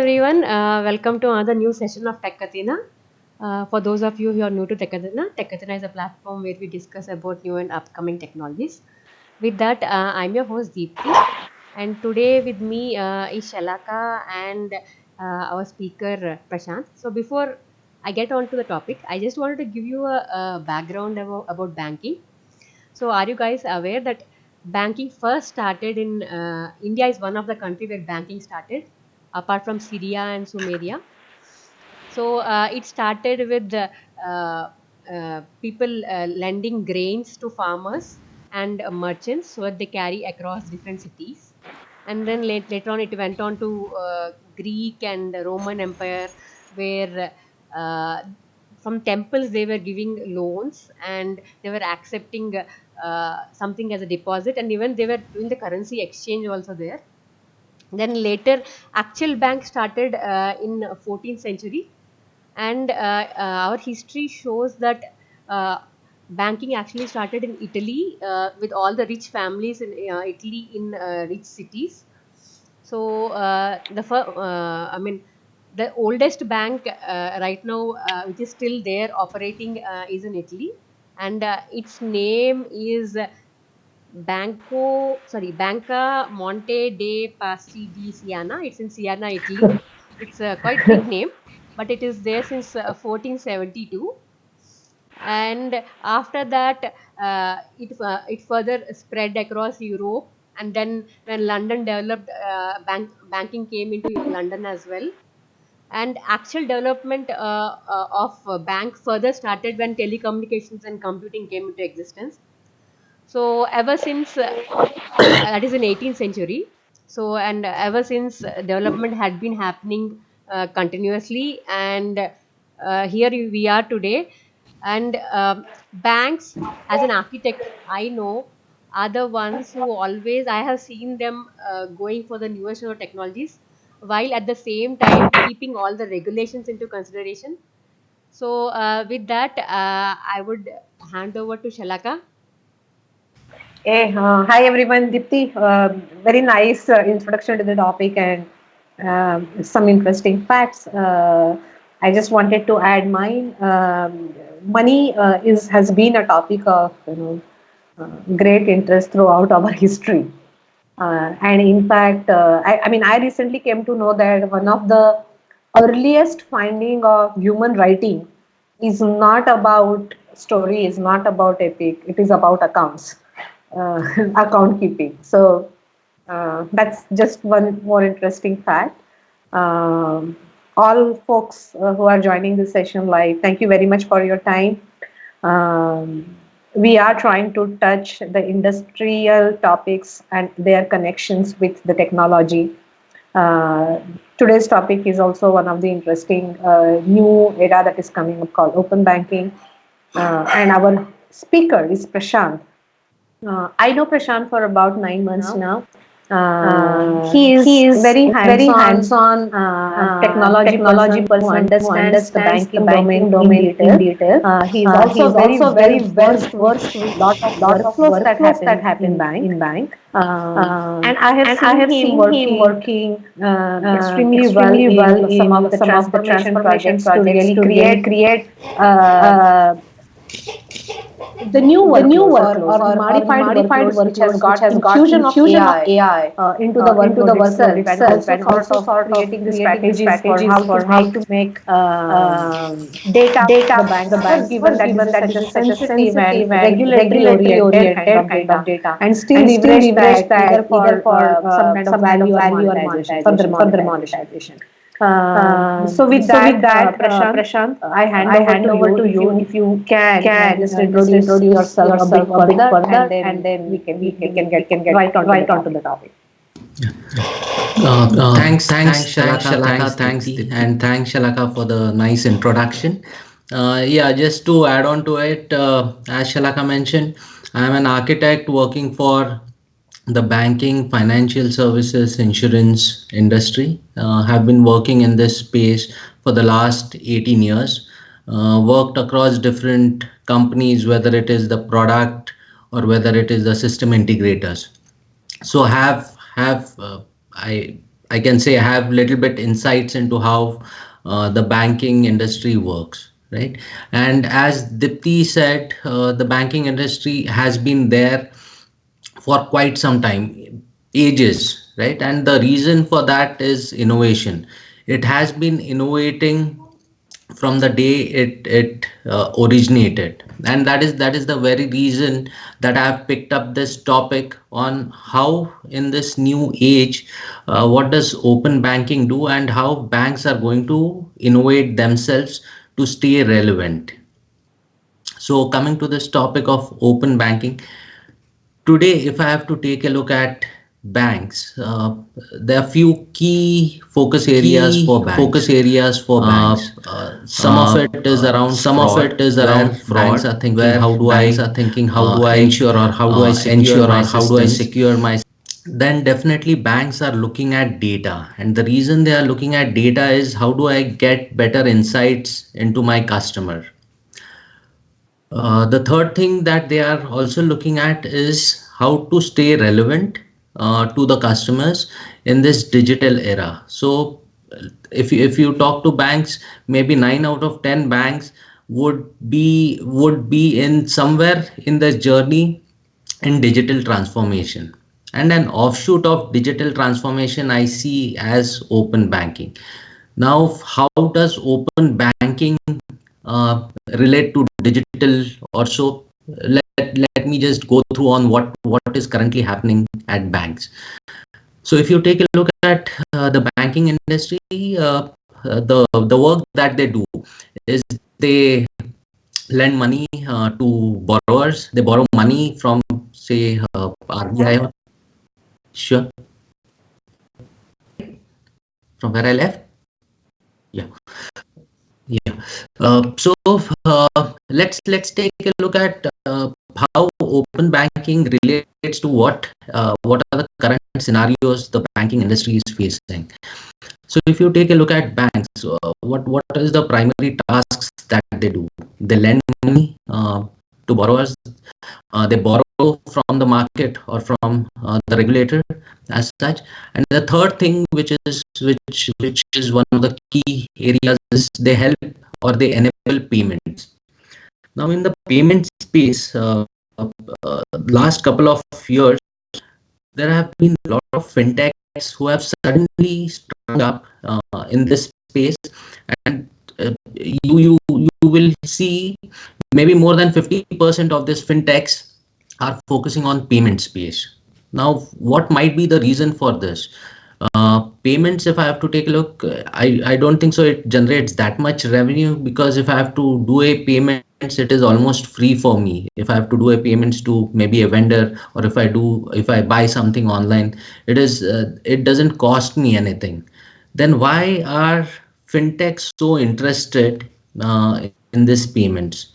everyone. Welcome to another new session of Tech Kathina. For those of you who are new to Tech Kathina is a platform where we discuss about new and upcoming technologies. With that, I'm your host Deepthi, and today with me is Shalaka and our speaker Prashant. So before I get on to the topic, I just wanted to give you a background about banking. So are you guys aware that banking first started in India is one of the country where banking started, apart from Syria and Sumeria. So it started with people lending grains to farmers and merchants so that they carry across different cities. And then later on, it went on to Greek and Roman Empire, where from temples they were giving loans and they were accepting something as a deposit, and even they were doing the currency exchange also there. Then later, actual bank started in 14th century, and our history shows that banking actually started in Italy with all the rich families in Italy in rich cities. So I mean, the oldest bank right now, which is still there operating, is in Italy, and its name is Banca Monte dei Passi di Siena. It's in Siena, Italy. It's a quite big name, but it is there since 1472. And after that, it further spread across Europe. And then when London developed, banking came into London as well. And actual development of bank further started when telecommunications and computing came into existence. So ever since that is in 18th century. So and ever since development had been happening continuously, and here we are today. And banks, as an architect, I know are the ones who always I have seen them going for the newest technologies, while at the same time keeping all the regulations into consideration. So with that, I would hand over to Shalaka. Hey, hi everyone, Dipti. Very nice introduction to the topic and some interesting facts. I just wanted to add mine. Money is has been a topic of great interest throughout our history, and in fact, I mean, I recently came to know that one of the earliest finding of human writing is not about story, is not about epic. It is about accounts, account keeping. So that's just one more interesting fact. All folks who are joining this session live, thank you very much for your time. We are trying to touch the industrial topics and their connections with the technology. Uh, Today's topic is also one of the interesting new era that is coming up called open banking. And our speaker is Prashant. I know Prashant for about 9 months now. He is very very hands-on hands-on technology person person who who understands understands the the banking banking domain domain in in detail. detail. He is also very well versed with Versed with lot of lot of workflows that workflows that happen happen in bank. in bank. And I have And I seen have him seen him working working extremely well extremely well in some of in the some of the transformation transformation projects to projects to really really create create uh, the new the new workloads workloads or or modified modified workloads which workloads has which has got got infusion of infusion of AI AI into the into the workload workload itself, and itself, also and sort also of sort of creating the creating the strategies for how strategies to for how make to make data data the bank, given that this is such a sensitive sensitive and and regulatory regulatory oriented oriented kind of data, and still and still leverage leverage that either that either for for some kind of value or monetization, further monetization. So with so with that, that, Prashant, Prashant, I hand I over hand to over you to if you you if you can can just just introduce introduce yourself a bit yourself a bit further, and further, then and then we can get we can get right onto the right onto topic. the topic. Thanks, Shalaka. Thanks, and thanks, Shalaka, for the nice introduction. Yeah, just to add on to it, as Shalaka mentioned, I'm an architect working for the banking, financial services, insurance industry. Have been working in this space for the last 18 years. Worked across different companies, whether it is the product or whether it is the system integrators. So I I can say have little bit insights into how the banking industry works, right? And as Dipti said, the banking industry has been there for quite some time, ages, right? And the reason for that is innovation. It has been innovating from the day it originated, and that is the very reason that I have picked up this topic on how in this new age, what does open banking do and how banks are going to innovate themselves to stay relevant. So coming to this topic of open banking, today if I have to take a look at banks, there are few key focus areas for banks. Some of it is around fraud, where banks are thinking, how do I ensure, or how do I secure my systems? Then definitely banks are looking at data, and the reason they are looking at data is how do I get better insights into my customer. The third thing that they are also looking at is how to stay relevant to the customers in this digital era. So, if you talk to banks, maybe 9 out of 10 banks would be in somewhere in the journey in digital transformation. And an offshoot of digital transformation I see as open banking. Now, how does open banking relate to digital or so? Let me just go through on what is currently happening at banks. So if you take a look at the banking industry, the work that they do is they lend money to borrowers. They borrow money from, say, RBI. Sure. From where I left. Yeah. Yeah. Let's take a look at how open banking relates to what are the current scenarios the banking industry is facing. So if you take a look at banks, what is the primary tasks that they do? They lend money to borrowers. They borrow from the market or from the regulator as such. And the third thing, which is one of the key areas, is they help or they enable payments. Now in the payment space, last couple of years, there have been a lot of fintechs who have suddenly sprung up in this space, and you will see maybe more than 50% of this fintechs are focusing on payment space. Now, what might be the reason for this? Payments, if I have to take a look, I don't think so it generates that much revenue, because if I have to do a payments, it is almost free for me. If I have to do a payments to maybe a vendor, or if I buy something online, it doesn't cost me anything. Then why are fintechs so interested in this payments?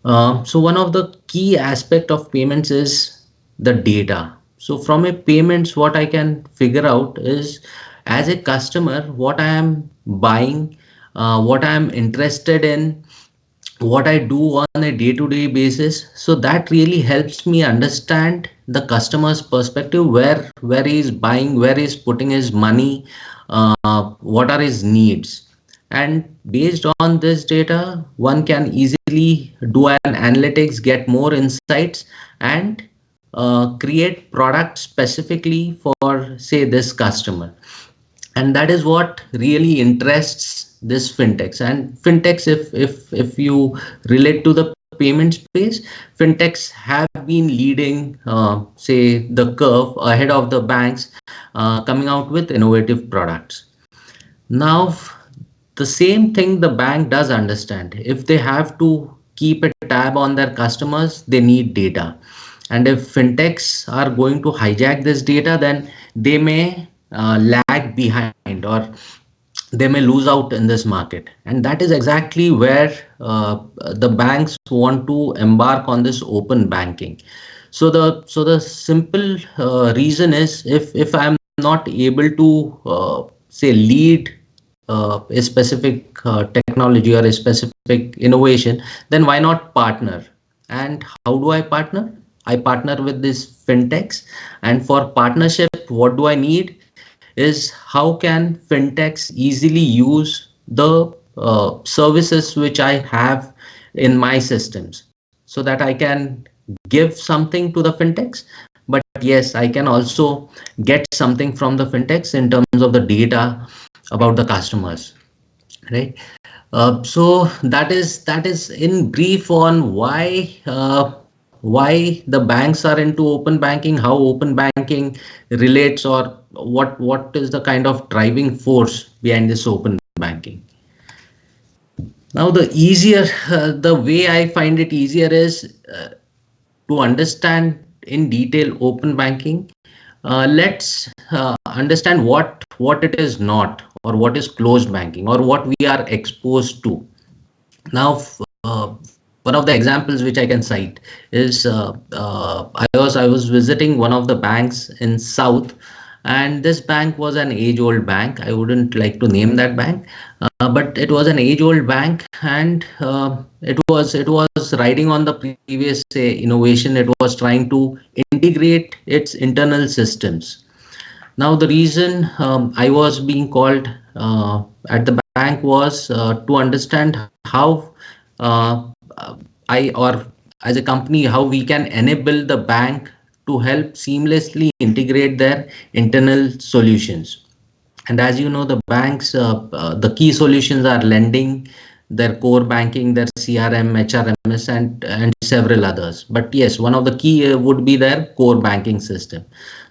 So one of the key aspect of payments is the data. So from a payments, what I can figure out is, as a customer, what I am buying, what I am interested in, what I do on a day-to-day basis. So that really helps me understand the customer's perspective, where he is buying, where he is putting his money, what are his needs. And based on this data, one can easily do an analytics, get more insights, and create products specifically for, say, this customer. And that is what really interests this fintechs. And fintechs, if you relate to the payment space, fintechs have been leading, say, the curve ahead of the banks, coming out with innovative products. Now, the same thing the bank does understand. If they have to keep a tab on their customers, they need data. And if fintechs are going to hijack this data, then they may lag behind, or they may lose out in this market. And that is exactly where the banks want to embark on this open banking. So the simple reason is, if I'm not able to say lead a specific technology or a specific innovation, then why not partner? And how do I partner? I partner with these fintechs, and for partnership, what do I need? is how can fintechs easily use the services which I have in my systems, so that I can give something to the fintechs, but yes, I can also get something from the fintechs in terms of the data about the customers, right? So that is in brief on why the banks are into open banking, how open banking relates, or what is the kind of driving force behind this open banking. Now, the way I find it easier is to understand in detail open banking. Let's understand what it is not, or what is closed banking, or what we are exposed to. Now, one of the examples which I can cite is I was visiting one of the banks in South, and this bank was an age-old bank. I wouldn't like to name that bank, but it was an age-old bank, and it was riding on the previous, say, innovation. It was trying to integrate its internal systems. Now, the reason I was being called at the bank was to understand how I or as a company, how we can enable the bank to help seamlessly integrate their internal solutions. And as you know, the banks, the key solutions are lending, their core banking, their CRM, HRMS, and several others. But yes, one of the key would be their core banking system.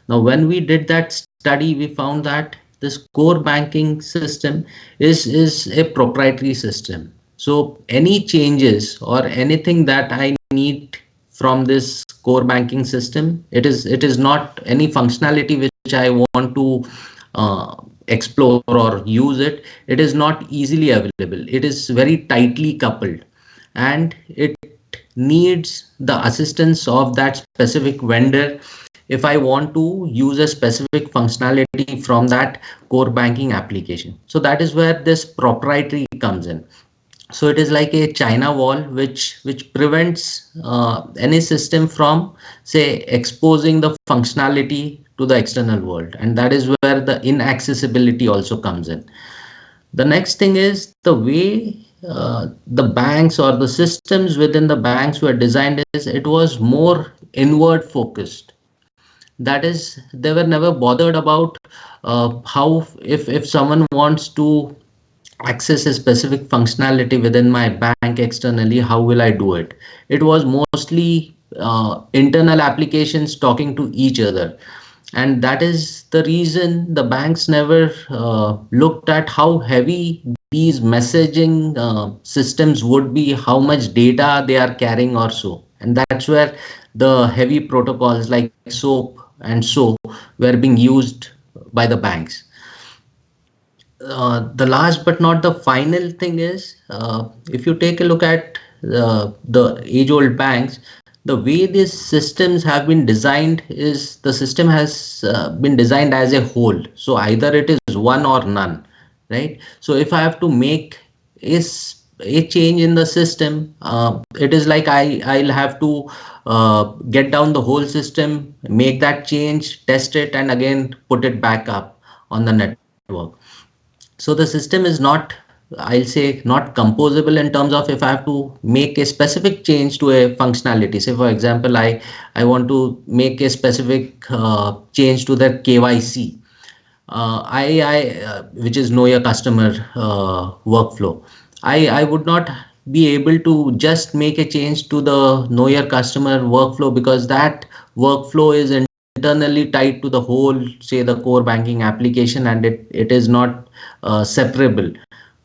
Now, when we did that study, we found that this core banking system is a proprietary system. So any changes or anything that I need from this core banking system, it is not any functionality which I want to explore or use it. It is not easily available. It is very tightly coupled, and it needs the assistance of that specific vendor if I want to use a specific functionality from that core banking application. So that is where this proprietary comes in. So it is like a China wall which prevents any system from, say, exposing the functionality to the external world, and that is where the inaccessibility also comes in. The next thing is the way the banks or the systems within the banks were designed is it was more inward focused. That is, they were never bothered about how, if someone wants to access a specific functionality within my bank externally, how will I do it? It was mostly internal applications talking to each other, and that is the reason the banks never looked at how heavy these messaging systems would be, how much data they are carrying or so. And that's where the heavy protocols like SOAP and so were being used by the banks. The last but not the final thing is, if you take a look at the age-old banks, the way these systems have been designed is the system has been designed as a whole. So either it is one or none, right? So if I have to make a change in the system, it is like I'll have to get down the whole system, make that change, test it, and again put it back up on the network. So the system is not, I'll say, not composable in terms of if I have to make a specific change to a functionality. Say, for example, I want to make a specific change to their KYC, which is know your customer workflow. I would not be able to just make a change to the know your customer workflow, because that workflow is internally tied to the whole, say, the core banking application, and it is not separable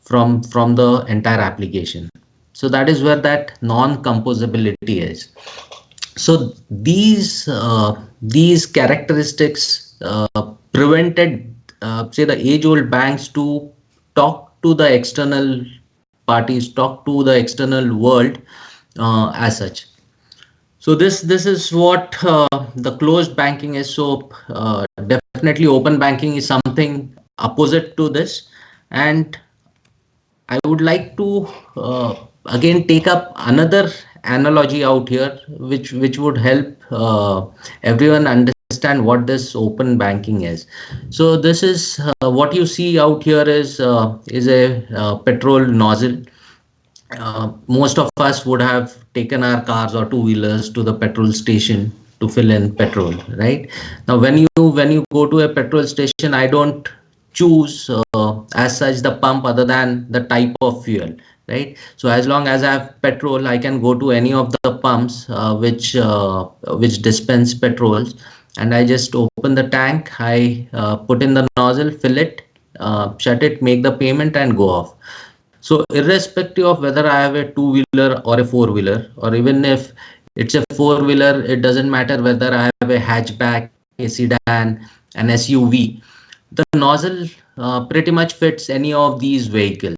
from the entire application. So that is where that non-composability is. So these characteristics prevented, say, the age-old banks to talk to the external parties, talk to the external world as such. So this is what the closed banking is. So definitely open banking is something opposite to this, and I would like to again take up another analogy out here, which would help everyone understand understand what this open banking is. So this is what you see out here is a petrol nozzle. Most of us would have taken our cars or two-wheelers to the petrol station to fill in petrol, right? Now when you go to a petrol station, I don't choose as such the pump other than the type of fuel, right? So as long as I have petrol, I can go to any of the pumps which dispense petrols, and I just open the tank, I put in the nozzle, fill it, shut it, make the payment, and go off. So irrespective of whether I have a two-wheeler or a four-wheeler, or even if it's a four-wheeler, it doesn't matter whether I have a hatchback, a sedan, an SUV. The nozzle pretty much fits any of these vehicles.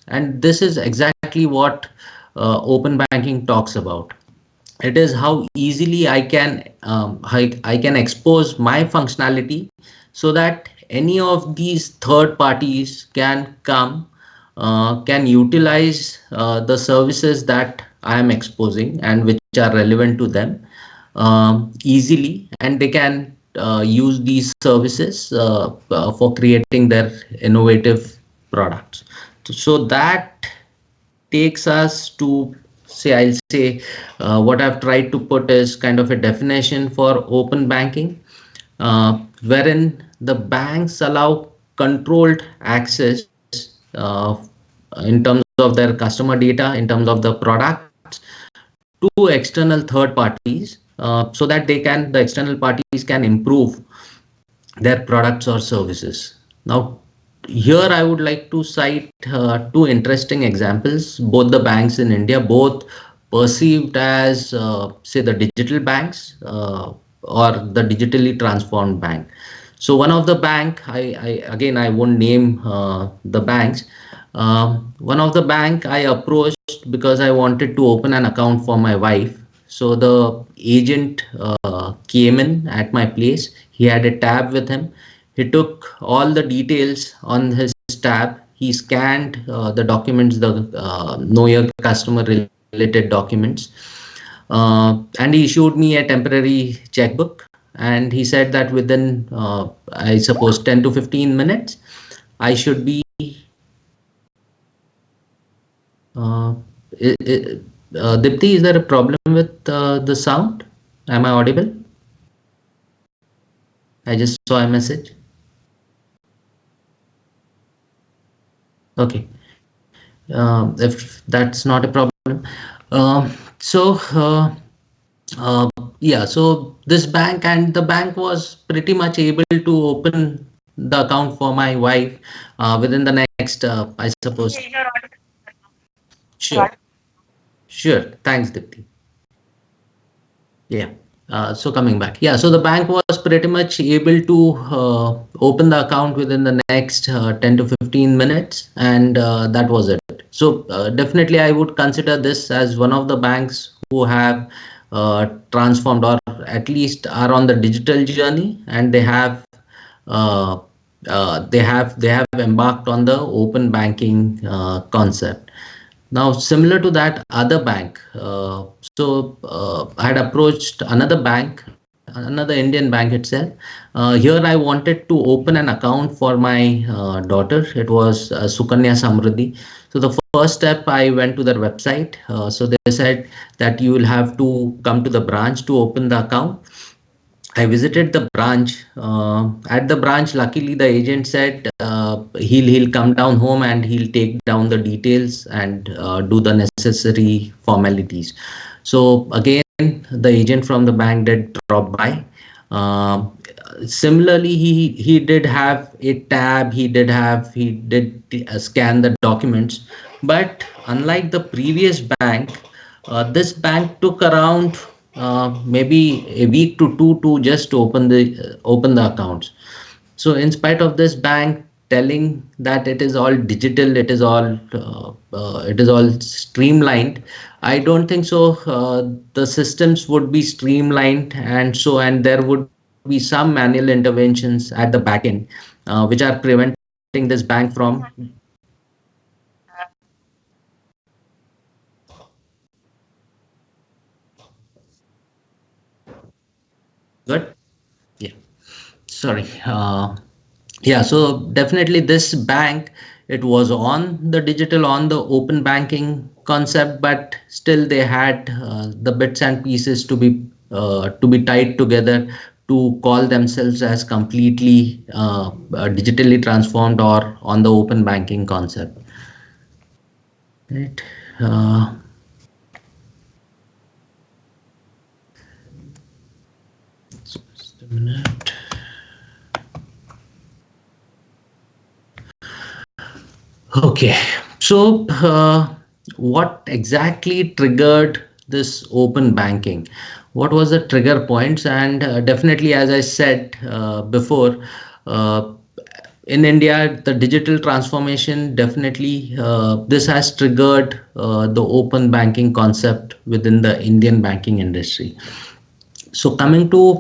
And this is exactly what open banking talks about. It is how easily I can expose my functionality so that any of these third parties can come, can utilize the services that I am exposing and which are relevant to them easily, and they can use these services for creating their innovative products. So that takes us to, say, I'll say what I've tried to put is kind of a definition for open banking, wherein the banks allow controlled access in terms of their customer data, in terms of the products, to external third parties, so that the external parties can improve their products or services. Now, here I would like to cite two interesting examples. Both the banks in India, both perceived as, say, the digital banks or the digitally transformed bank. So one of the bank, I again I won't name the banks. One of the bank I approached because I wanted to open an account for my wife. So the agent came in at my place. He had a tab with him. He took all the details on his tab. He scanned the documents, the know your customer related documents, and he issued me a temporary checkbook. And he said that within, I suppose, 10 to 15 minutes, I should be. Uh, Dipti, is there a problem with the sound? Am I audible? I just saw a message. Okay. If that's not a problem. So, uh, yeah, so this bank, and the bank was pretty much able to open the account for my wife within the next, I suppose. Sure, sure. Thanks, Dipti. Yeah. So coming back, yeah. So the bank was pretty much able to open the account within the next 10 to 15 minutes, and that was it. So definitely, I would consider this as one of the banks who have transformed, or at least are on the digital journey, and uh, they have embarked on the open banking concept. Now, similar to that other bank, I had approached another bank, another Indian bank itself. Here, I wanted to open an account for my daughter. It was Sukanya Samriddhi. So the first step, I went to their website. So they said that you will have to come to the branch to open the account. I visited the branch. At the branch, luckily, the agent said he'll come down home and he'll take down the details and do the necessary formalities. So again, the agent from the bank did drop by. Um Similarly, he did have a tab. He did scan the documents, but unlike the previous bank, this bank took around maybe a week to two to just open the accounts. So in spite of this bank telling that it is all digital, it is all streamlined, I don't think so. The systems would be streamlined, and there would be some manual interventions at the back end, which are preventing this bank from. Good. Yeah. Sorry. Yeah, so definitely this bank, it was on the digital, on the open banking concept, but still they had the bits and pieces to be tied together to call themselves as completely digitally transformed or on the open banking concept. Right. Uh, just a minute. Okay, so what exactly triggered this open banking? What was the trigger points? And definitely, as I said before, uh, in India, the digital transformation definitely this has triggered the open banking concept within the Indian banking industry. So coming to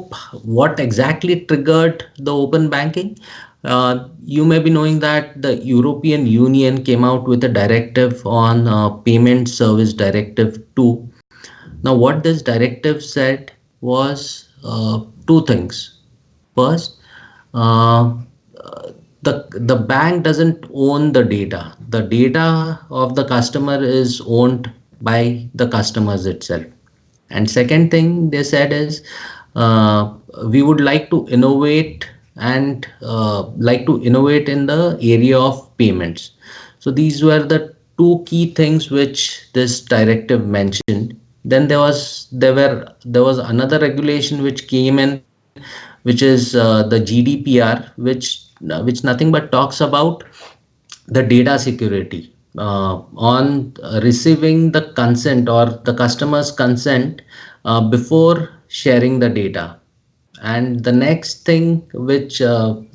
what exactly triggered the open banking, you may be knowing that the European Union came out with a directive on Payment Service Directive 2. Now, what this directive said was two things. First, uh, the bank doesn't own the data. The data of the customer is owned by the customers itself. And second thing they said is we would like to innovate and like to innovate in the area of payments. So these were the two key things which this directive mentioned. Then there was another regulation which came in, which is the GDPR, which nothing but talks about the data security on receiving the consent or the customer's consent before sharing the data. And the next thing which the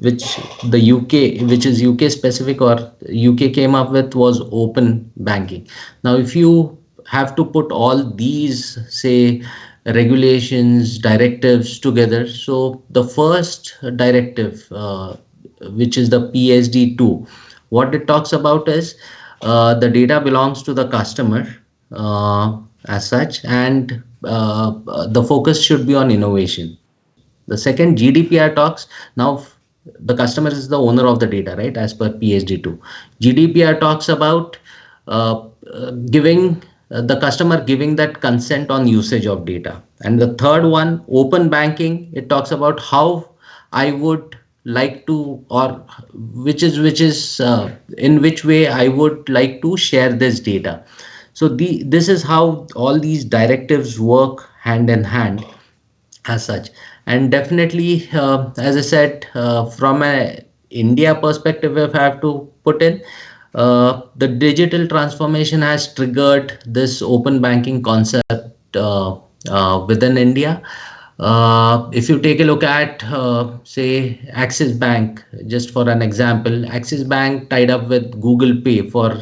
UK, which is UK specific or UK came up with, was open banking. Now if you have to put all these, say, regulations, directives together, so the first directive, which is the PSD2, what it talks about is the data belongs to the customer as such, and the focus should be on innovation. The second, GDPR talks now, the customer is the owner of the data, right, as per PSD2. GDPR talks about giving the customer giving that consent on usage of data. And the third one, open banking, it talks about how I would like to, or which is in which way I would like to share this data. So this is how all these directives work hand in hand as such. And definitely, as I said, from a India perspective, if I have to put in, the digital transformation has triggered this open banking concept within India. If you take a look at, say, Axis Bank, just for an example, Axis Bank tied up with Google Pay for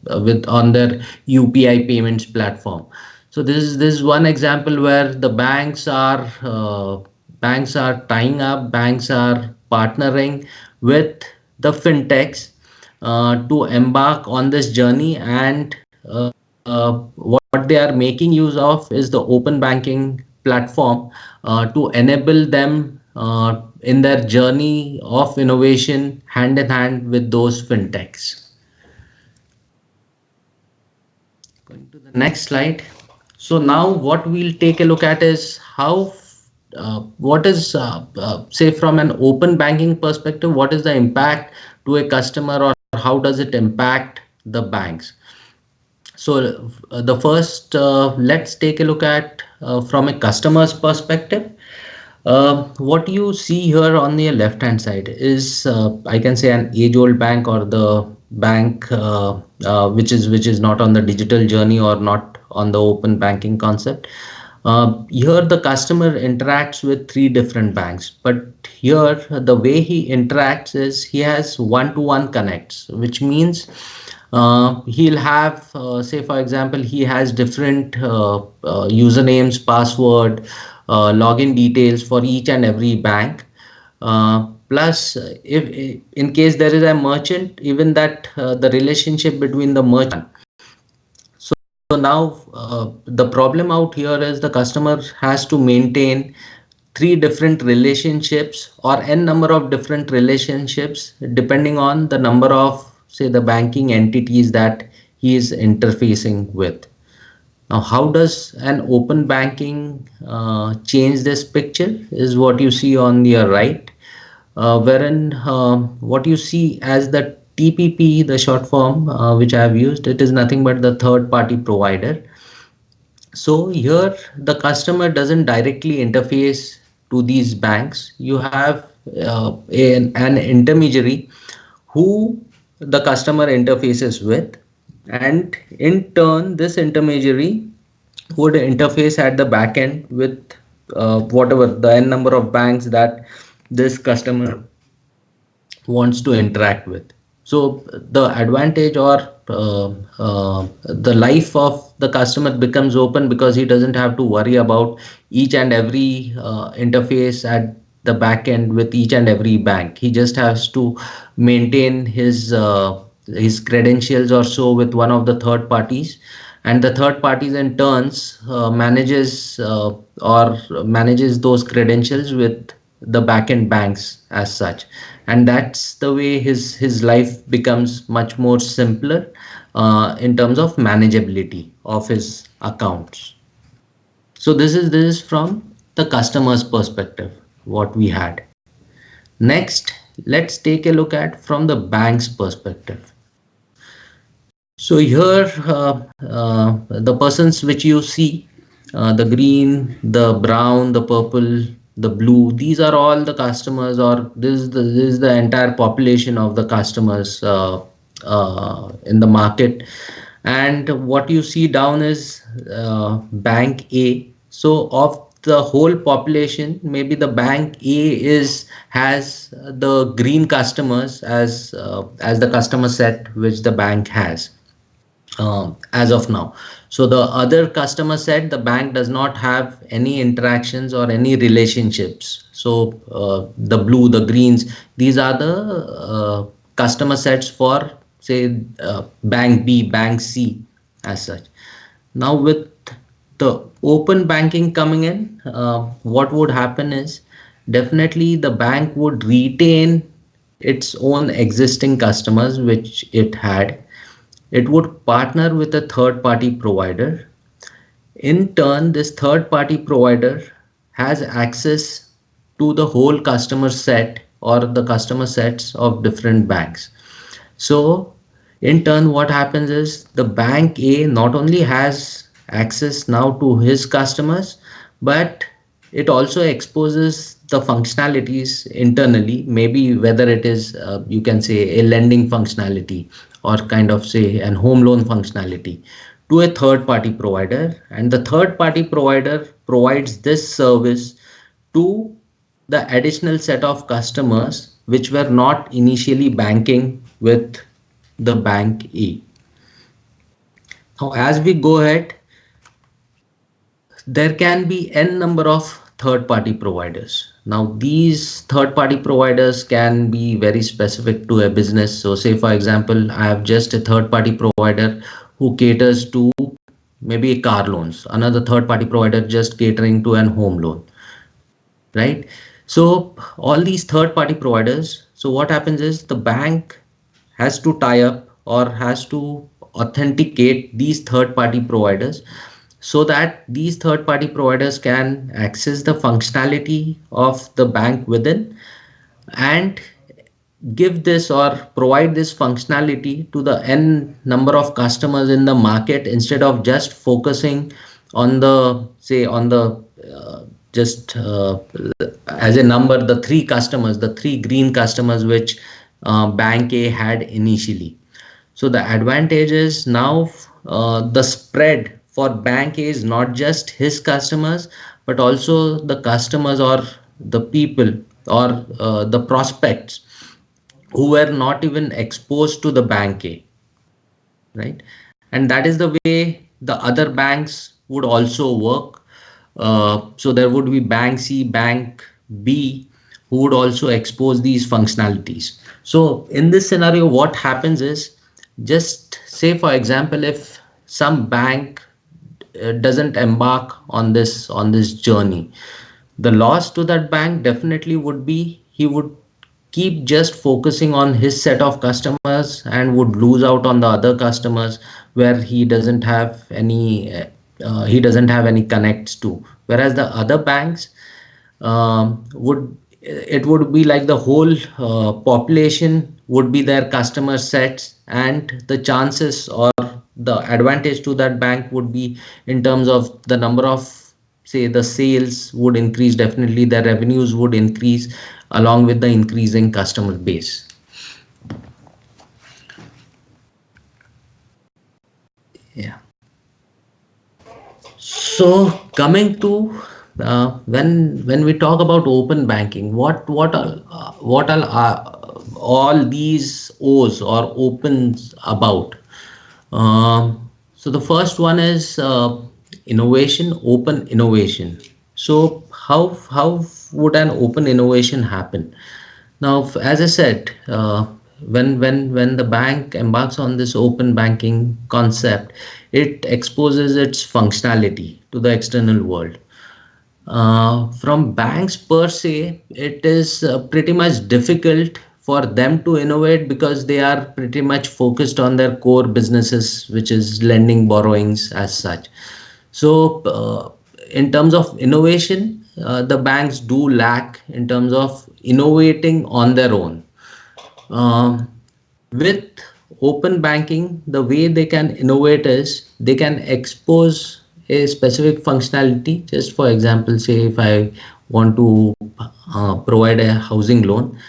with on their UPI payments platform. So this is one example where the banks are tying up, banks are partnering with the fintechs to embark on this journey, and what they are making use of is the open banking platform to enable them in their journey of innovation hand in hand with those fintechs. Going to the next slide. So now what we'll take a look at is how, what is, say, from an open banking perspective, what is the impact to a customer, or how does it impact the banks? So the first, let's take a look at from a customer's perspective. What you see here on the left hand side is, I can say, an age-old bank, or the bank which is not on the digital journey or not on the open banking concept. Here the customer interacts with three different banks, but here the way he interacts is he has one-to-one connects, which means he'll have, say for example, he has different usernames, password, login details for each and every bank. Plus, if in case there is a merchant, even that the relationship between the merchant. So now the problem out here is the customer has to maintain three different relationships or n number of different relationships depending on the number of, say, the banking entities that he is interfacing with. Now, how does an open banking change this picture is what you see on your right, wherein what you see as the TPP, the short form which I have used, it is nothing but the third party provider. So here the customer doesn't directly interface to these banks. You have an intermediary who the customer interfaces with, and in turn this intermediary would interface at the back end with whatever the n number of banks that this customer wants to interact with. So the advantage or the life of the customer becomes open because he doesn't have to worry about each and every interface at the back end with each and every bank. He just has to maintain his credentials or so with one of the third parties, and the third parties in turns manages those credentials with the backend banks as such. And that's the way his life becomes much more simpler in terms of manageability of his accounts. So this is from the customer's perspective what we had. Next, let's take a look at from the bank's perspective. So here, the persons which you see, the green, the brown, the purple, the blue, these are all the customers, or this is the entire population of the customers in the market. And what you see down is bank A. So of the whole population, maybe the bank A is has the green customers as the customer set which the bank has as of now. So the other customer said the bank does not have any interactions or any relationships. So the blue, the greens, these are the customer sets for, say, bank B, bank C as such. Now with the open banking coming in, what would happen is definitely the bank would retain its own existing customers which it had. It would partner with a third party provider. In turn, this third party provider has access to the whole customer set or the customer sets of different banks. So, in turn, what happens is the bank A not only has access now to his customers, but it also exposes the functionalities internally, maybe whether it is, you can say, a lending functionality or kind of say an home loan functionality to a third party provider. And the third party provider provides this service to the additional set of customers which were not initially banking with the bank A. Now, as we go ahead, there can be n number of third party providers. Now these third party providers can be very specific to a business. So say for example, I have just a third party provider who caters to maybe car loans, another third party provider just catering to an home loan, right? So all these third party providers, so what happens is the bank has to tie up or has to authenticate these third party providers so that these third party providers can access the functionality of the bank within and give this or provide this functionality to the n number of customers in the market instead of just focusing on the, say, on the just as a number, the three customers, the three green customers which bank A had initially. So the advantage is now the spread for bank A is not just his customers, but also the customers or the people or the prospects who were not even exposed to the bank A, right? And that is the way the other banks would also work. So there would be bank C, bank B, who would also expose these functionalities. So in this scenario, what happens is, just say for example, if some bank doesn't embark on this journey, The loss to that bank definitely would be he would keep just focusing on his set of customers and would lose out on the other customers where he doesn't have any connects to. Whereas the other banks would it would be like the whole population would be their customer sets, and the chances or the advantage to that bank would be in terms of the number of, say, the sales would increase, definitely the revenues would increase along with the increasing customer base. Yeah. So coming to when we talk about open banking, what all these O's or opens about? So the first one is innovation, open innovation. So how would an open innovation happen? Now, as I said, when the bank embarks on this open banking concept, it exposes its functionality to the external world. From banks per se, it is pretty much difficult for them to innovate because they are pretty much focused on their core businesses, which is lending, borrowings, as such. So, in terms of innovation, the banks do lack in terms of innovating on their own. Um, with open banking, the way they can innovate is they can expose a specific functionality. Just for example, say if I want to provide a housing loan,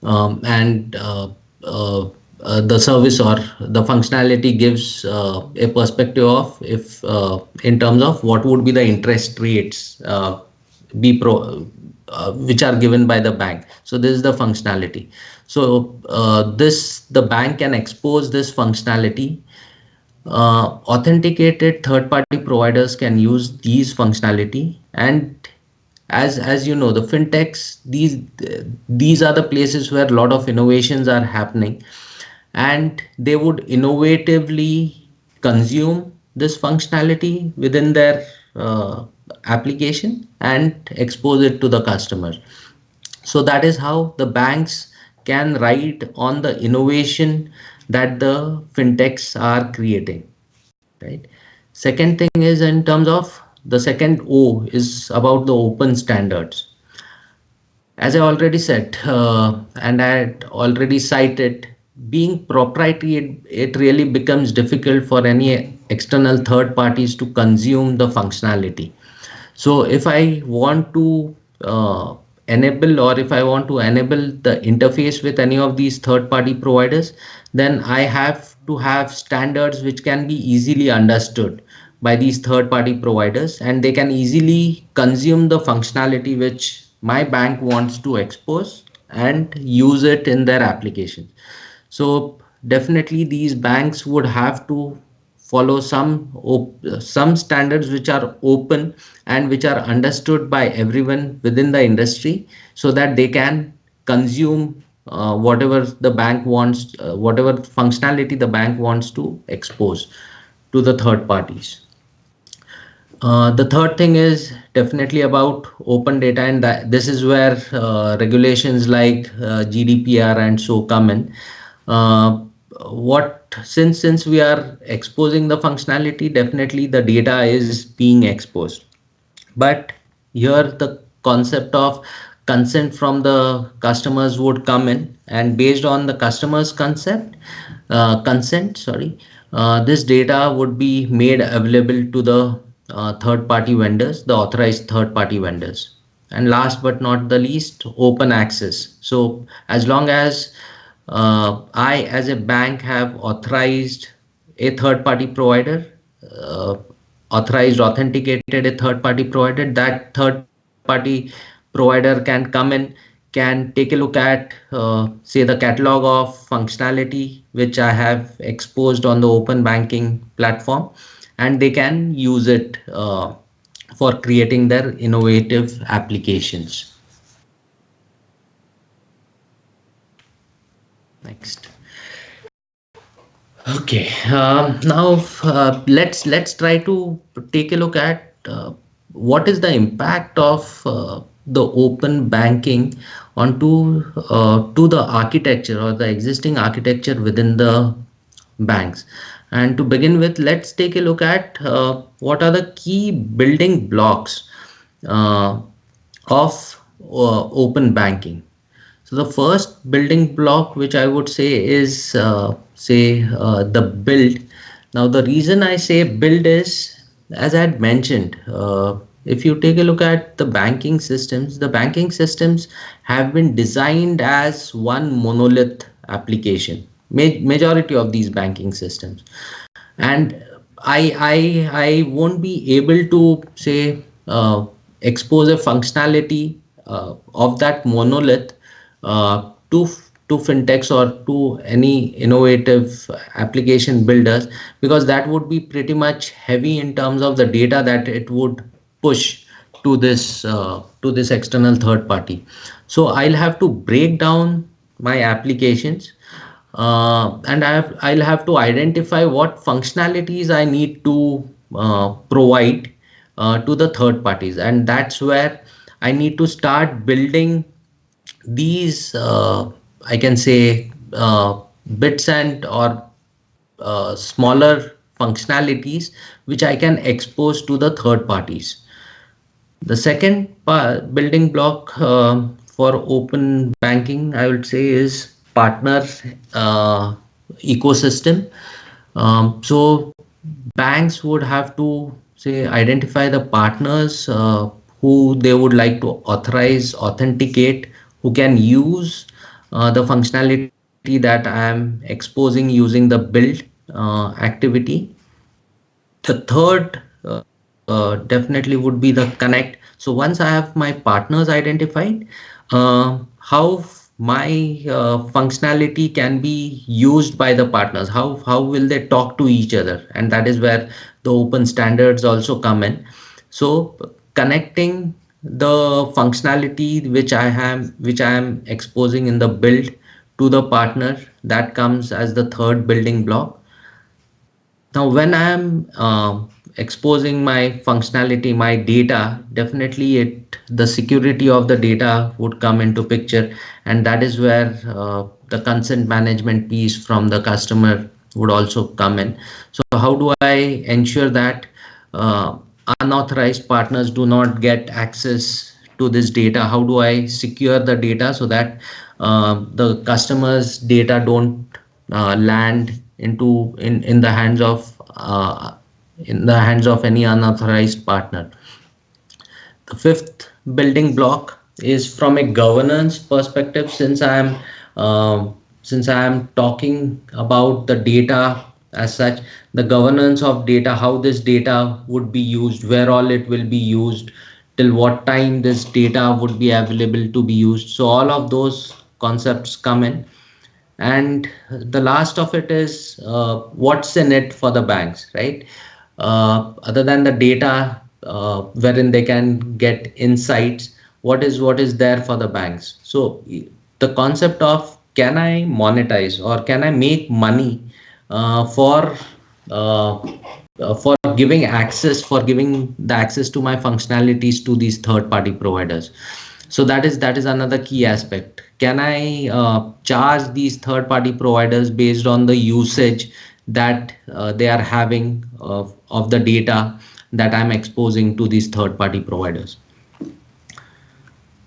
and the service or the functionality gives a perspective of if in terms of what would be the interest rates be pro which are given by the bank. So this is the functionality. So this the bank can expose this functionality. Authenticated third party providers can use these functionality, and as you know, the fintechs, these are the places where a lot of innovations are happening, and they would innovatively consume this functionality within their application and expose it to the customer. So that is how the banks can ride on the innovation that the fintechs are creating, right? Second thing is in terms of the second O is about the open standards. As I already said, and I had already cited, being proprietary, it really becomes difficult for any external third parties to consume the functionality. So if I want to enable, or if I want to enable the interface with any of these third party providers, then I have to have standards which can be easily understood by these third party providers, and they can easily consume the functionality which my bank wants to expose and use it in their application. So definitely these banks would have to follow some standards which are open and which are understood by everyone within the industry, so that they can consume whatever the bank wants, whatever functionality the bank wants to expose to the third parties. The third thing is definitely about open data, and that this is where regulations like GDPR and so come in. What since we are exposing the functionality, definitely the data is being exposed. But here the concept of consent from the customers would come in, and based on the customer's consent, sorry, this data would be made available to the third party vendors, the authorized third party vendors. And last but not the least, open access. So as long as I as a bank have authorized a third party provider, uh, authorized, authenticated a third party provider, that third party provider can come in, can take a look at, say, the catalog of functionality which I have exposed on the open banking platform, and they can use it for creating their innovative applications. Next. Okay, now let's try to take a look at what is the impact of the open banking onto to the architecture or the existing architecture within the banks. And to begin with, let's take a look at what are the key building blocks uh, of open banking. So the first building block, which I would say is the build. Now the reason I say build is, as I had mentioned, if you take a look at the banking systems have been designed as one monolith application. Majority of these banking systems, and I won't be able to say expose a functionality of that monolith to fintechs or to any innovative application builders, because that would be pretty much heavy in terms of the data that it would push to this external third party. So I'll have to break down my applications, and I'll have to identify what functionalities I need to provide to the third parties, and that's where I need to start building these I can say bits and or smaller functionalities which I can expose to the third parties. The second building block for open banking, I would say, is partner uh, ecosystem. So banks would have to say identify the partners who they would like to authorize, authenticate, who can use the functionality that I am exposing using the build activity. The third definitely would be the connect. So once I have my partners identified, how my functionality can be used by the partners, how will they talk to each other, and that is where the open standards also come in. So connecting the functionality which I am exposing in the build to the partner, that comes as the third building block. Now, when I'm exposing my functionality, my data, definitely the security of the data would come into picture, and that is where the consent management piece from the customer would also come in. So, how do I ensure that uh, unauthorized partners do not get access to this data? How do I secure the data so that the customer's data don't land in the hands of any unauthorized partner? The fifth building block is from a governance perspective. Since I am talking about the data as such, the governance of data, how this data would be used, where all it will be used, till what time this data would be available to be used. So all of those concepts come in. And the last of it is what's in it for the banks, right? Other than the data wherein they can get insights, what is there for the banks? So the concept of, can I monetize or can I make money uh, for giving the access to my functionalities to these third party providers? So that is another key aspect. Can I charge these third party providers based on the usage that they are having of the data that I'm exposing to these third party providers?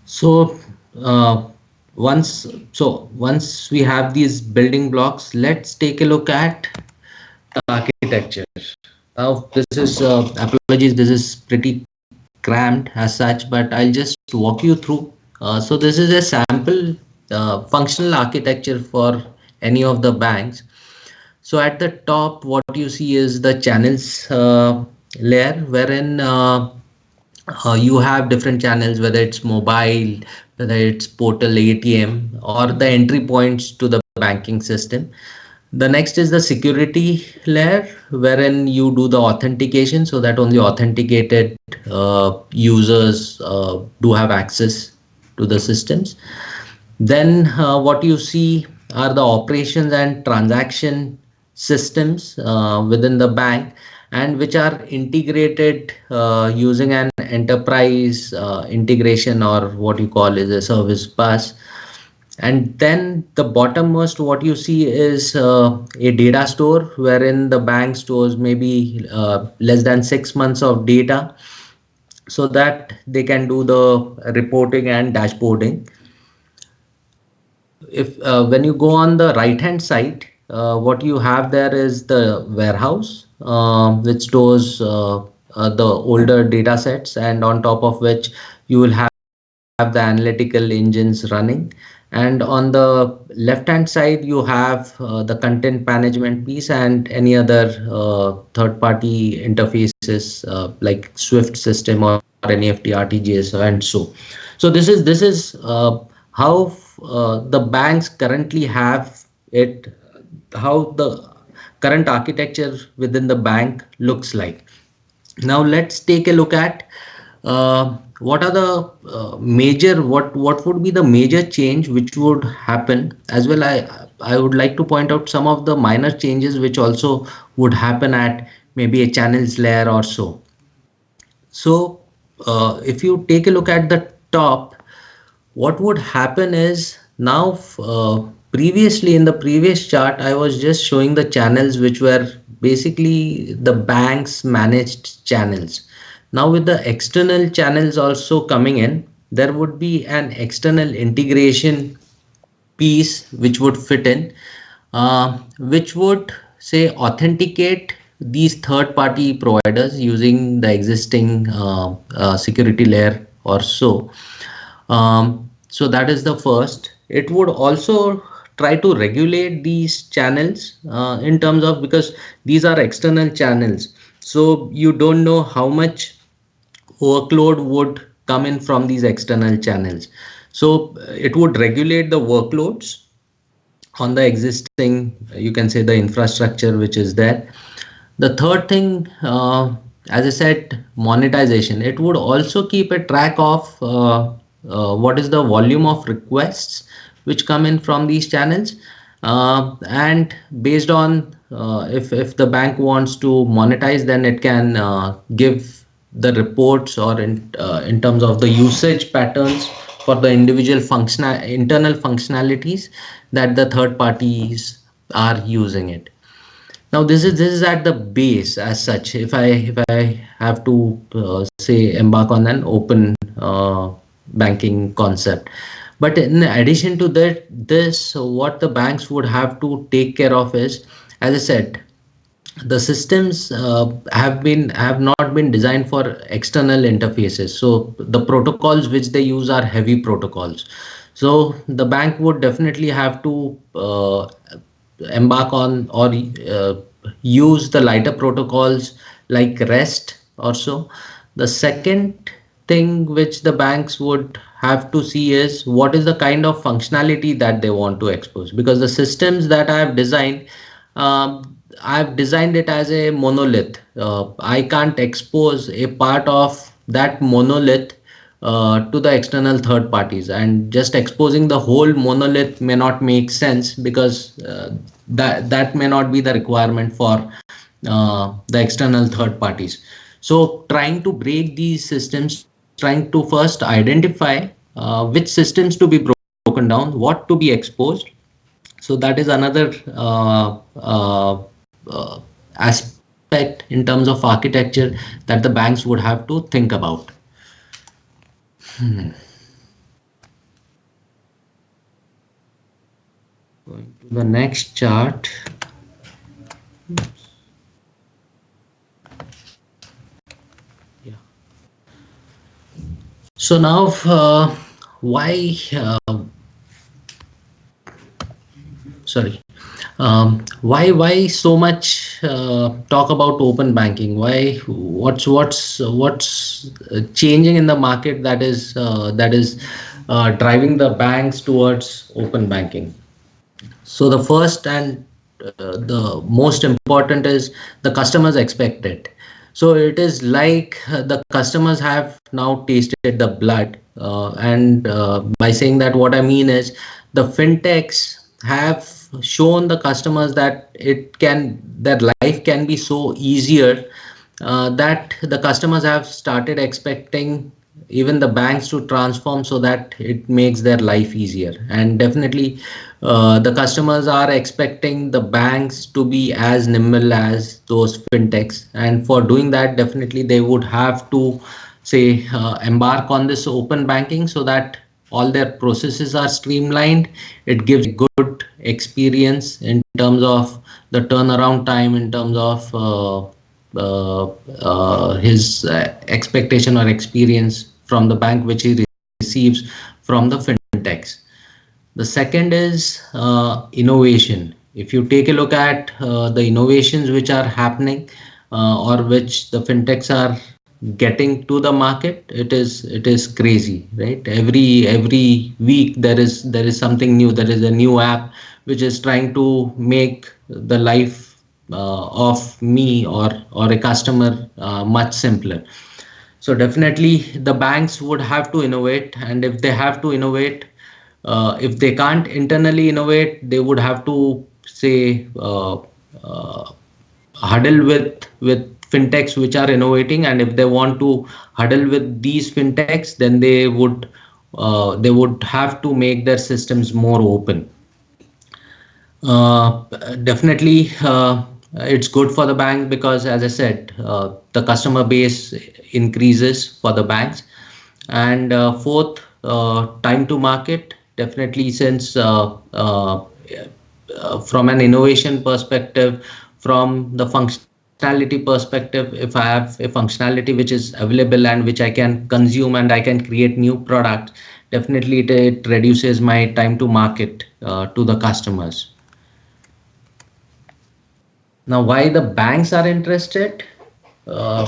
So uh, once we have these building blocks, let's take a look at architecture. Now this is apologies, this is pretty cramped as such, but I'll just walk you through. So this is a sample functional architecture for any of the banks. So at the top, what you see is the channels layer, wherein you have different channels, whether it's mobile, whether it's portal, ATM, or the entry points to the banking system. The next is the security layer, wherein you do the authentication so that only authenticated users do have access to the systems. Then what you see are the operations and transaction systems within the bank, and which are integrated using an enterprise integration, or what you call is a service bus. And then the bottommost, what you see is a data store wherein the bank stores maybe less than 6 months of data so that they can do the reporting and dashboarding. If When you go on the right hand side, what you have there is the warehouse, which stores the older data sets, and on top of which you will have the analytical engines running. And on the left hand side you have the content management piece and any other third party interfaces like Swift system or NEFT, RTGS, and so this is how the banks currently have it, how the current architecture within the bank looks like. Now let's take a look at what are the major, what would be the major change which would happen as well. I would like to point out some of the minor changes which also would happen at maybe a channels layer or so. So if you take a look at the top, what would happen is now previously in the previous chart I was just showing the channels which were basically the bank's managed channels. Now with the external channels also coming in, there would be an external integration piece which would fit in, which would say authenticate these third party providers using the existing security layer or so. So that is the first. It would also try to regulate these channels in terms of, because these are external channels, so you don't know how much workload would come in from these external channels. So it would regulate the workloads on the existing, you can say, the infrastructure which is there. The third thing, as I said, monetization. It would also keep a track of what is the volume of requests which come in from these channels, and based on if the bank wants to monetize, then it can give the reports, or in terms of the usage patterns for the individual functional internal functionalities that the third parties are using it. Now this is at the base as such. If I have to say embark on an open banking concept, but in addition to that, this what the banks would have to take care of is, as I said, the systems have not been designed for external interfaces, so the protocols which they use are heavy protocols. So the bank would definitely have to embark on, or use the lighter protocols like REST or so. The second thing which the banks would have to see is what is the kind of functionality that they want to expose, because the systems that I have designed, I've designed it as a monolith. I can't expose a part of that monolith to the external third parties, and just exposing the whole monolith may not make sense, because that may not be the requirement for the external third parties. So trying to break these systems, trying to first identify which systems to be broken down, what to be exposed. So that is another aspect in terms of architecture that the banks would have to think about. Going to the next chart. Yeah. So now, why? Sorry. Why so much talk about open banking? Why? What's changing in the market that is driving the banks towards open banking? So the first and the most important is the customers expect it. So it is like the customers have now tasted the blood, and by saying that, what I mean is the fintechs have shown the customers that their life can be so easier that the customers have started expecting even the banks to transform so that it makes their life easier. And definitely, the customers are expecting the banks to be as nimble as those fintechs. And for doing that, definitely they would have to say embark on this open banking so that all their processes are streamlined. It gives good experience in terms of the turnaround time, in terms of his expectation or experience from the bank which he receives from the fintechs. The second is innovation. If you take a look at the innovations which are happening or which the fintechs are getting to the market, it is crazy, right? Every week there is something new. There is a new app which is trying to make the life of me or a customer much simpler. So definitely the banks would have to innovate, and if they have to innovate, if they can't internally innovate, they would have to say huddle with fintechs which are innovating, and if they want to huddle with these fintechs, then they would have to make their systems more open. Uh, Definitely, it's good for the bank because, as I said, the customer base increases for the banks. And fourth, time to market. Definitely, since from an innovation perspective, from the functionality perspective, if I have a functionality which is available and which I can consume and I can create new products, definitely it reduces my time to market to the customers. Now, why the banks are interested? Uh,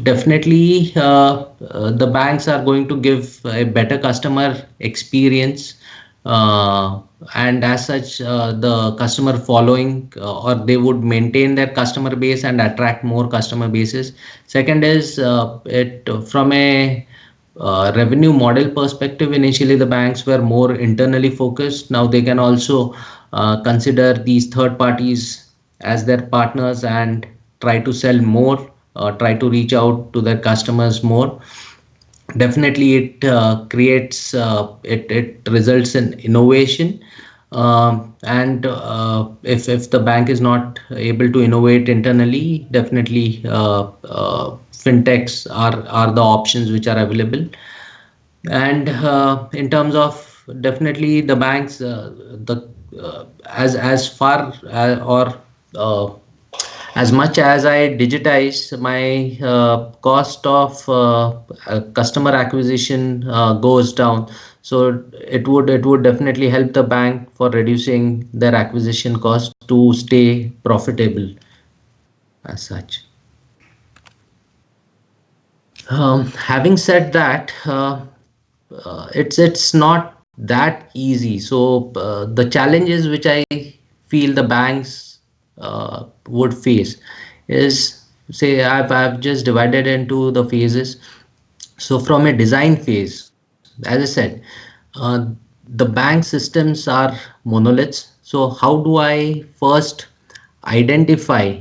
Definitely, the banks are going to give a better customer experience, uh, and as such, the customer following or they would maintain their customer base and attract more customer bases. Second is it from a revenue model perspective. Initially, the banks were more internally focused. Now they can also consider these third parties as their partners and try to sell more, try to reach out to their customers more. Definitely, it creates it results in innovation. And if the bank is not able to innovate internally, definitely fintechs are the options which are available. And in terms of definitely the banks, the as far or as much as I digitize, my cost of customer acquisition goes down. So it would definitely help the bank for reducing their acquisition cost to stay profitable as such. Having said that, it's not that easy. So the challenges which I feel the banks would face is, say, I've just divided into the phases. So from a design phase, as I said, uh, the bank systems are monoliths. So how do I first identify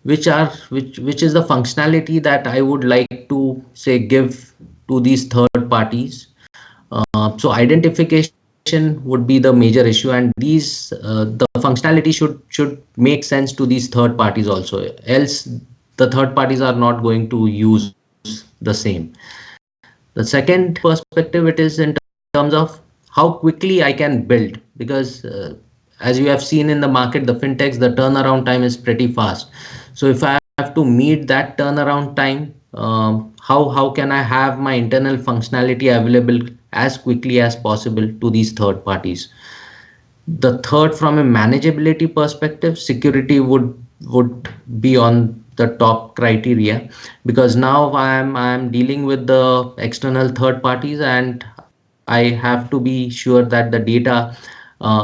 which is the functionality that I would like to say give to these third parties? So identification would be the major issue, and these the functionality should make sense to these third parties also. Else, the third parties are not going to use the same. The second perspective, it is in terms of how quickly I can build, because as you have seen in the market, the fintechs, the turnaround time is pretty fast. So if I have to meet that turnaround time, how can I have my internal functionality available as quickly as possible to these third parties? The third, from a manageability perspective, security would be on the top criteria, because now I am dealing with the external third parties, and I have to be sure that the data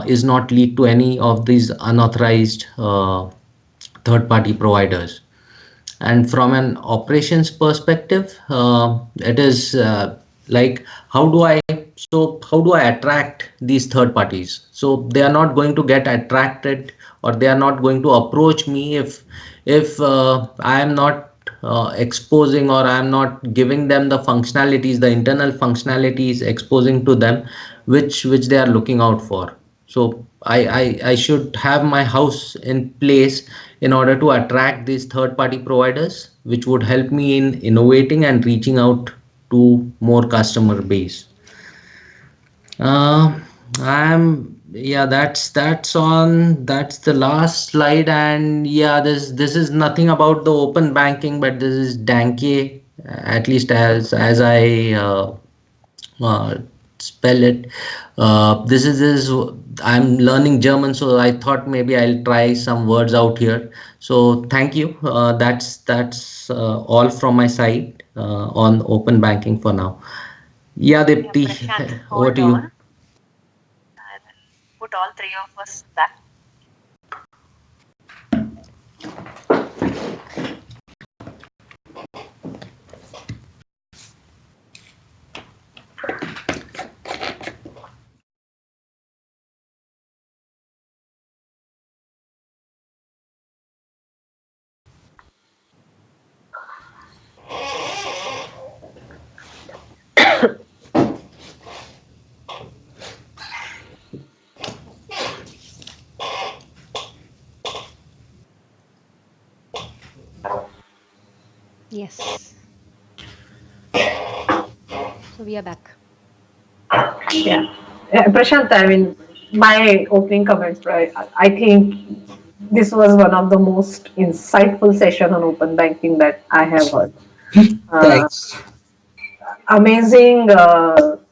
is not leaked to any of these unauthorized third party providers. And from an operations perspective, it is like, how do I how do I attract these third parties? So they are not going to get attracted, or they are not going to approach me if I am not exposing, or I'm not giving them the functionalities, the internal functionalities, exposing to them which they are looking out for. So I should have my house in place in order to attract these third party providers, which would help me in innovating and reaching out to more customer base. Uh, yeah, that's the last slide, and yeah, this is nothing about the open banking, but this is Danke, at least as I uh, spell it. This is I'm learning German, so I thought maybe I'll try some words out here. So thank you. That's all from my side on open banking for now. Yeah, Dipti, over to you. Yes. So we are back. Yeah. Prashant, I mean, my opening comments, right? I think this was one of the most insightful session on open banking that I have heard. Uh, Thanks. Amazing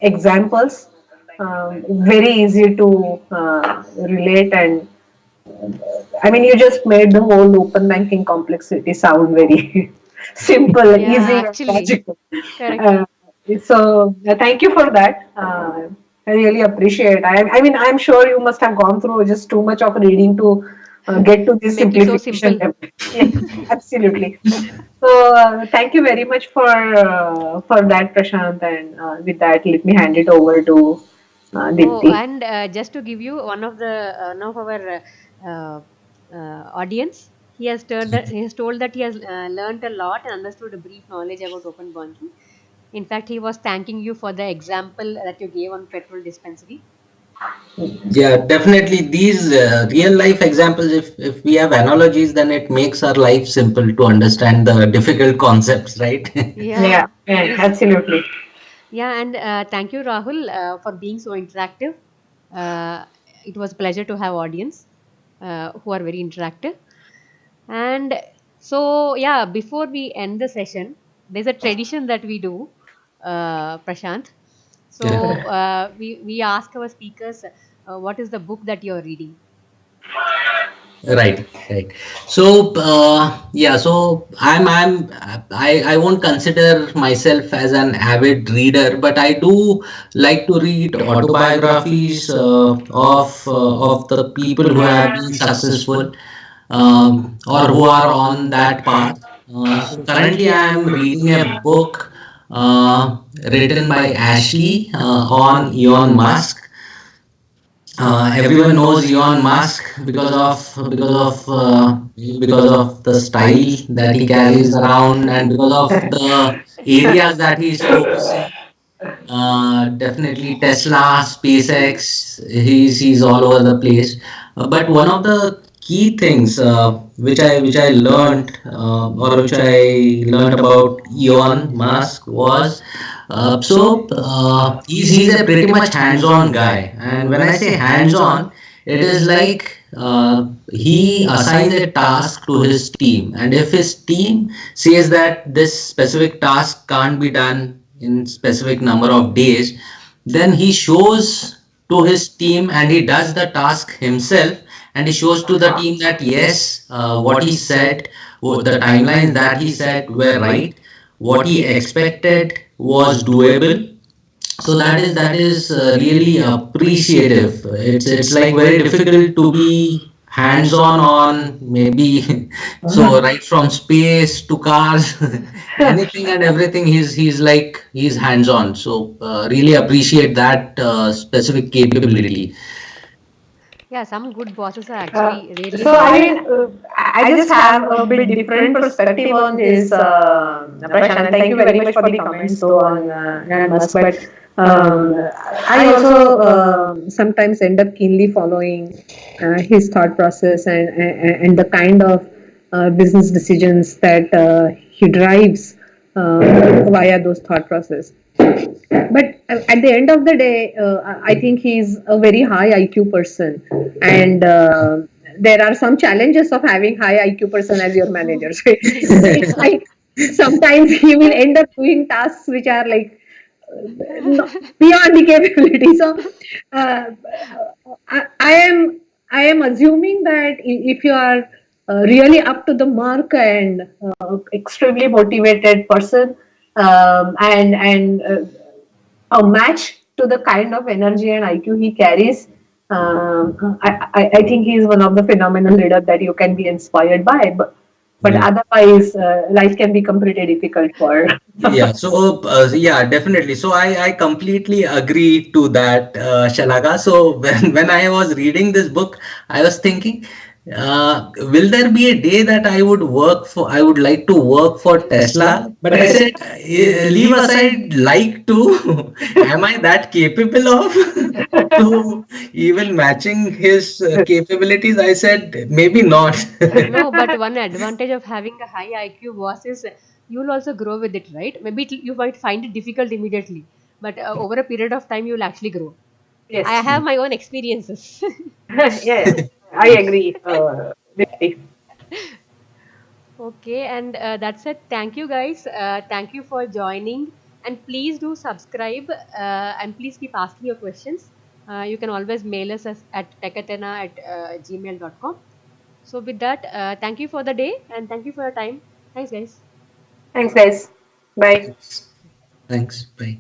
examples, very easy to relate, and I mean, you just made the whole open banking complexity sound very simple, Yeah, easy, and actually, logical. correct. Uh, thank you for that. I really appreciate. I mean, I'm sure you must have gone through just too much of reading to get to To this make it so simplification simple. level. Yeah, absolutely. So, thank you very much for that, Prashant. And with that, let me hand it over to Oh, Dipti. and just to give you one of our uh, audience, he has told that he has learned a lot and understood a brief knowledge about open banking. In fact, he was thanking you for the example that you gave on petrol dispensary. Yeah, definitely. These real life examples, if we have analogies, then it makes our life simple to understand the difficult concepts, right? Yeah, Yeah, yeah, it is. absolutely. Yeah, and thank you, Rahul, for being so interactive. Uh, it was a pleasure to have audience who are very interactive. And so, yeah, before we end the session, there's a tradition that we do, Prashant. Yeah. So, we ask our speakers, what is the book that you're reading? Right, right. So, yeah, so I won't consider myself as an avid reader, but I do like to read autobiographies of the people who have been successful, or who are on that path. So currently, I am reading a book written by Ashley on Elon Musk. Everyone knows Elon Musk because of the style that he carries around, and because of the areas that he is focusing. Definitely Tesla, SpaceX, he's all over the place. But one of the key things which I learned, or which I learned about Elon Musk was, he's a pretty much hands-on guy, and when I say hands-on, it is like he assigns a task to his team, and if his team says that this specific task can't be done in specific number of days, then he shows to his team and he does the task himself, and he shows to the team that yes, what he said, the timelines that he said were right, what he expected was doable. So that is really appreciative. It's like very difficult to be hands on maybe. So right from space to cars, anything and everything, he's hands on. So really appreciate that specific capability. Yeah, some good bosses are Uh, actually really so I good. mean, I just have a bit different perspective on this, Prashant. And thank you very much for the comments, though, on Elon Musk. But I also sometimes end up keenly following his thought process and the kind of business decisions that he drives via those thought process. But at the end of the day, I think he's a very high IQ person, and there are some challenges of having high IQ person as your manager. So it's like sometimes he will end up doing tasks which are like beyond the capability. So uh, I am assuming that if you are really up to the mark and extremely motivated person, and a match to the kind of energy and IQ he carries. I think he is one of the phenomenal leaders that you can be inspired by. But Yeah. otherwise, life can become pretty difficult for. Yeah, so yeah, definitely. So I completely agree to that, Shalaga. So when I was reading this book, I was thinking, will there be a day that I would like to work for Tesla? But I said, leave aside like to, am I that capable of to even matching his capabilities? I said, maybe not. No, but one advantage of having a high IQ boss is you'll also grow with it, right? Maybe you might find it difficult immediately, but over a period of time, you'll actually grow. I Yes. have my own experiences. Yeah, I agree. Dipti. Okay, and that's it. Thank you, guys. Thank you for joining. And please do subscribe and please keep asking your questions. You can always mail us at techatena@gmail.com. So, with that, thank you for the day and thank you for your time. Thanks, guys. Thanks, guys. Bye. Thanks. Bye.